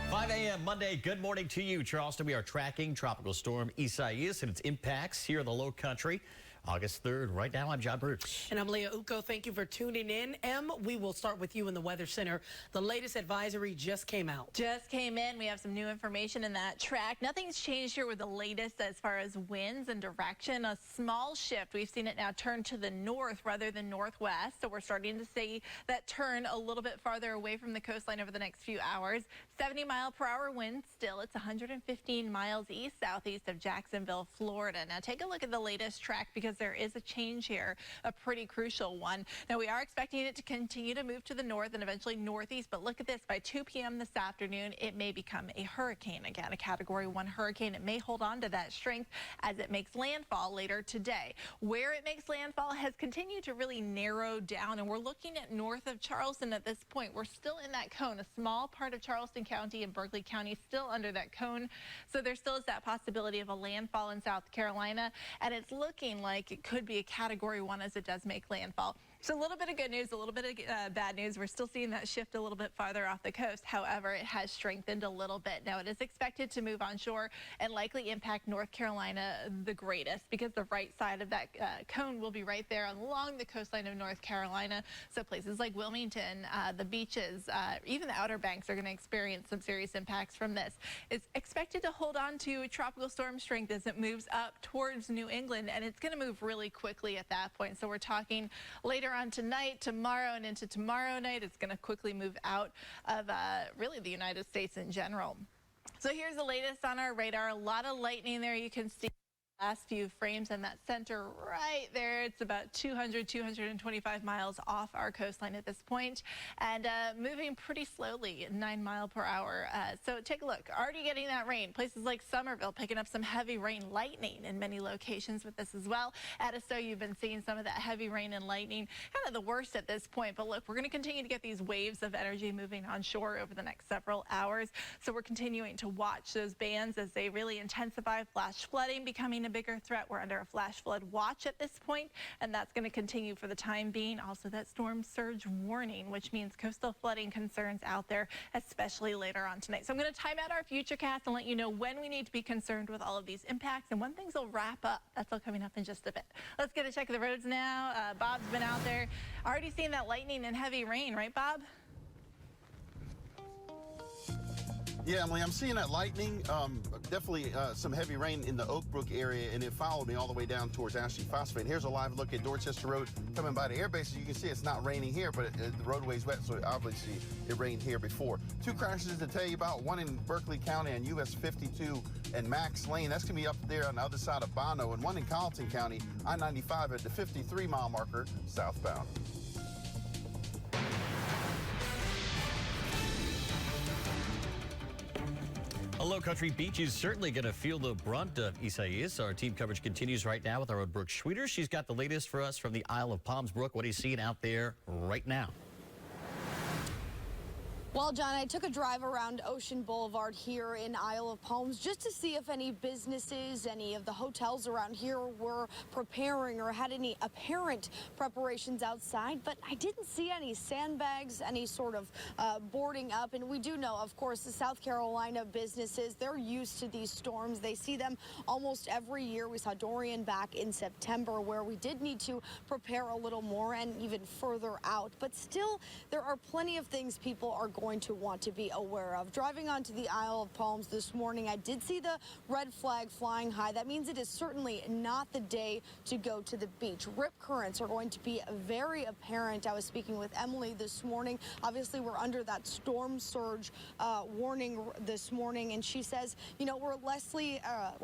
5 a.m. Monday, good morning to you, Charleston. We are tracking Tropical Storm Isaias and its impacts here in the Low Country. August 3rd. Right now, I'm John Bruce. And I'm Leah Uko. Thank you for tuning in. Em, we will start with you in the Weather Center. The latest advisory just came out. Just came in. We have some new information in that track. Nothing's changed here with the latest as far as winds and direction. A small shift. We've seen it now turn to the north rather than northwest. So we're starting to see that turn a little bit farther away from the coastline over the next few hours. 70-mile-per-hour wind still. It's 115 miles east-southeast of Jacksonville, Florida. Now take a look at the latest track because there is a change here, a pretty crucial one. Now we are expecting it to continue to move to the north and eventually northeast, but look at this. By 2 p.m. this afternoon, it may become a hurricane again, a Category 1 hurricane. It may hold on to that strength as it makes landfall later today. Where it makes landfall has continued to really narrow down, and we're looking at north of Charleston at this point. We're still in that cone. A small part of Charleston County and Berkeley County still under that cone, so there still is that possibility of a landfall in South Carolina, and it's looking like it could be a Category 1 as it does make landfall. So a little bit of good news, a little bit of bad news. We're still seeing that shift a little bit farther off the coast. However, it has strengthened a little bit. Now, it is expected to move onshore and likely impact North Carolina the greatest because the right side of that cone will be right there along the coastline of North Carolina. So places like Wilmington, the beaches, even the Outer Banks are going to experience some serious impacts from this. It's expected to hold on to tropical storm strength as it moves up towards New England, and it's going to move really quickly at that point. So we're talking later on tonight, tomorrow, and into tomorrow night. It's going to quickly move out of really the United States in general. So here's the latest on our radar. A lot of lightning there. You can see last few frames in that center right there. It's about 225 miles off our coastline at this point, and moving pretty slowly at 9 miles per hour. So take a look. Already getting that rain. Places like Somerville picking up some heavy rain, lightning in many locations with this as well. Edisto, you've been seeing some of that heavy rain and lightning, kind of the worst at this point. But look, we're going to continue to get these waves of energy moving on shore over the next several hours. So we're continuing to watch those bands as they really intensify. Flash flooding becoming a bigger threat. We're under a flash flood watch at this point, and that's going to continue for the time being. Also, that storm surge warning, which means coastal flooding concerns out there, especially later on tonight. So I'm going to time out our futurecast and let you know when we need to be concerned with all of these impacts and when things will wrap up. That's all coming up in just a bit. Let's get a check of the roads now. Bob's been out there. Already seeing that lightning and heavy rain, right, Bob? Yeah, Emily, I'm seeing that lightning, definitely some heavy rain in the Oak Brook area, and it followed me all the way down towards Ashley Phosphate. Here's a live look at Dorchester Road coming by the air bases. You can see it's not raining here, but the roadway's wet, so obviously it rained here before. 2 crashes to tell you about, one in Berkeley County on US 52 and Max Lane. That's going to be up there on the other side of Bono, and one in Colleton County, I-95 at the 53-mile marker southbound. A Low Country beach is certainly going to feel the brunt of Isaias. Our team coverage continues right now with our own Brooke Schweiter. She's got the latest for us from the Isle of Palms. Brooke, what are you seeing out there right now? Well, John, I took a drive around Ocean Boulevard here in Isle of Palms just to see if any businesses, any of the hotels around here were preparing or had any apparent preparations outside, but I didn't see any sandbags, any sort of boarding up. And we do know, of course, the South Carolina businesses, they're used to these storms. They see them almost every year. We saw Dorian back in September, where we did need to prepare a little more and even further out. But still, there are plenty of things people are going to want to be aware of. Driving onto the Isle of Palms this morning, I did see the red flag flying high. That means it is certainly not the day to go to the beach. Rip currents are going to be very apparent. I was speaking with Emily this morning. Obviously, we're under that storm surge warning this morning, and she says, you know, we're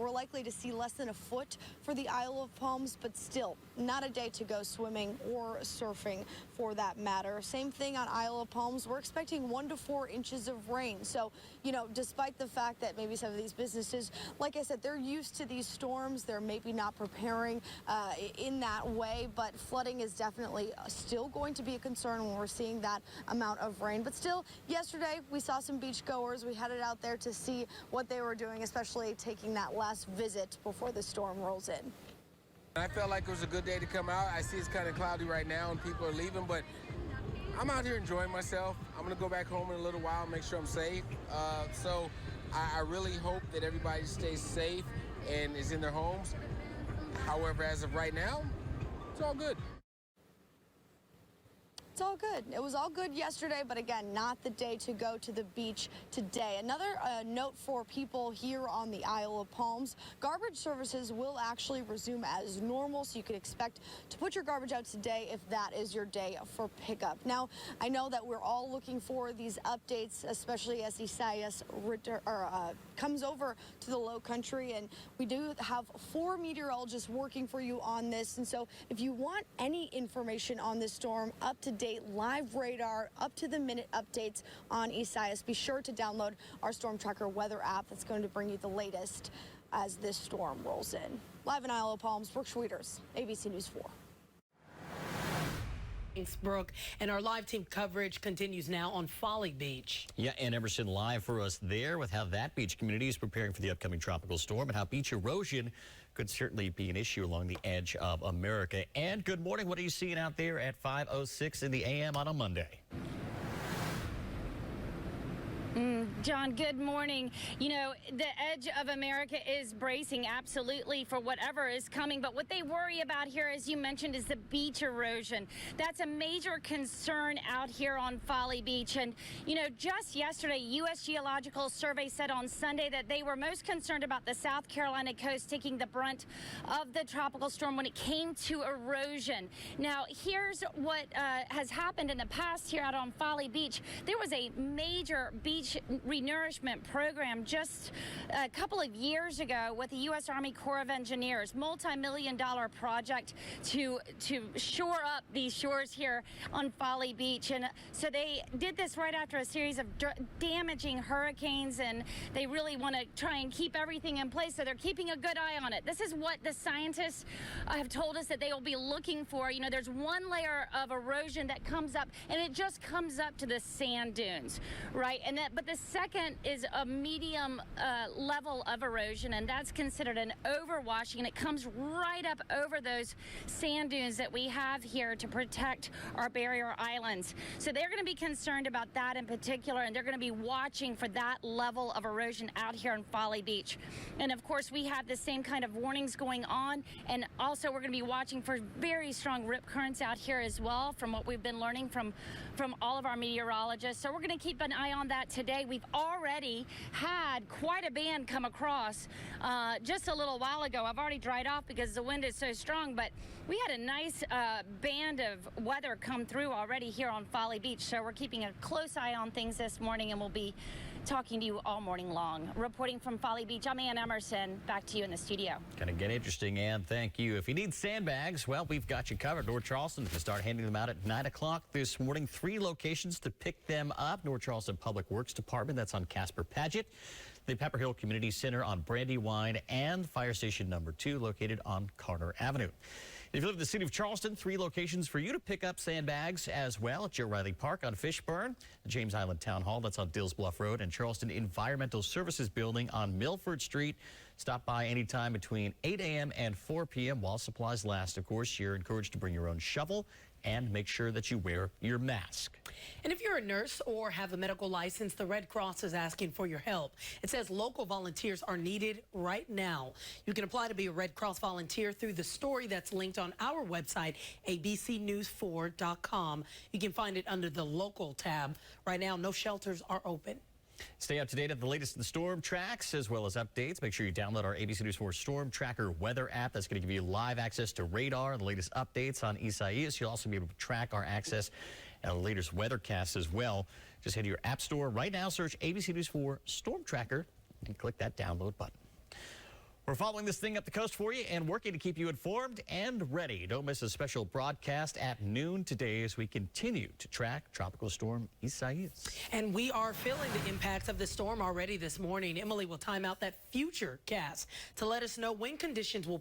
likely to see less than a foot for the Isle of Palms, but still not a day to go swimming or surfing for that matter. Same thing on Isle of Palms. We're expecting 1 to 4 inches of rain. So, you know, despite the fact that maybe some of these businesses, like I said, they're used to these storms, they're maybe not preparing in that way, but flooding is definitely still going to be a concern when we're seeing that amount of rain. But still, yesterday we saw some beachgoers. We headed out there to see what they were doing, especially taking that last visit before the storm rolls in. I felt like it was a good day to come out. I see it's kind of cloudy right now and people are leaving, but I'm out here enjoying myself. I'm gonna go back home in a little while, make sure I'm safe. So I really hope that everybody stays safe and is in their homes. However, as of right now, it's all good. It's all good. It was all good yesterday, but again, not the day to go to the beach today. Another note for people here on the Isle of Palms, garbage services will actually resume as normal, so you can expect to put your garbage out today if that is your day for pickup. Now, I know that we're all looking for these updates, especially as Isaias comes over to the low country, and we do have 4 meteorologists working for you on this. And so if you want any information on this storm, up to date live radar, up to the minute updates on Isaias, be sure to download our Storm Tracker weather app that's going to bring you the latest as this storm rolls in. Live in Isle of Palms, Brooke Schwieters, ABC News 4. Thanks, Brooke. And our live team coverage continues now on Folly Beach. Yeah, and Emerson live for us there with how that beach community is preparing for the upcoming tropical storm and how beach erosion could certainly be an issue along the edge of America. And good morning. What are you seeing out there at 5:06 in the a.m. on a Monday? John, good morning. You know, the edge of America is bracing absolutely for whatever is coming. But what they worry about here, as you mentioned, is the beach erosion. That's a major concern out here on Folly Beach. And, you know, just yesterday, U.S. Geological Survey said on Sunday that they were most concerned about the South Carolina coast taking the brunt of the tropical storm when it came to erosion. Now, here's what has happened in the past here out on Folly Beach. There was a major beach renourishment program just a couple of years ago with the U.S. Army Corps of Engineers, multi-million-dollar project to shore up these shores here on Folly Beach. And so they did this right after a series of damaging hurricanes, and they really want to try and keep everything in place, so they're keeping a good eye on it. This is what the scientists have told us that they will be looking for. You know, there's one layer of erosion that comes up, and it just comes up to the sand dunes, right? And but the second is a medium level of erosion, and that's considered an overwashing, and it comes right up over those sand dunes that we have here to protect our barrier islands. So they're going to be concerned about that in particular, and they're going to be watching for that level of erosion out here on Folly Beach. And of course, we have the same kind of warnings going on, and also we're going to be watching for very strong rip currents out here as well, from what we've been learning from all of our meteorologists. So we're going to keep an eye on that today. We've already had quite a band come across just a little while ago. I've already dried off because the wind is so strong, but we had a nice band of weather come through already here on Folly Beach. So we're keeping a close eye on things this morning, and we'll be talking to you all morning long. Reporting from Folly Beach, I'm Ann Emerson. Back to you in the studio. Gonna get interesting, Ann. Thank you. If you need sandbags, well, we've got you covered. North Charleston can start handing them out at 9 o'clock this morning. 3 locations to pick them up. North Charleston Public Works Department, that's on Casper Paget. The Pepper Hill Community Center on Brandywine, and Fire Station number 2 located on Carter Avenue. If you live in the city of Charleston, 3 locations for you to pick up sandbags as well. At Joe Riley Park on Fishburne, the James Island Town Hall, that's on Dills Bluff Road, and Charleston Environmental Services Building on Milford Street. Stop by anytime between 8 a.m. and 4 p.m. while supplies last. Of course, you're encouraged to bring your own shovel and make sure that you wear your mask. And if you're a nurse or have a medical license, the Red Cross is asking for your help. It says local volunteers are needed right now. You can apply to be a Red Cross volunteer through the story that's linked on our website, abcnews4.com. You can find it under the local tab. Right now, no shelters are open. Stay up to date at the latest in the storm tracks as well as updates. Make sure you download our ABC News 4 Storm Tracker weather app. That's going to give you live access to radar and the latest updates on Isaias. You'll also be able to track our access and the latest weathercasts as well. Just head to your app store right now, search ABC News 4 Storm Tracker, and click that download button. We're following this thing up the coast for you and working to keep you informed and ready. Don't miss a special broadcast at noon today as we continue to track Tropical Storm Isaias. And we are feeling the impacts of the storm already this morning. Emily will time out that future cast to let us know when conditions will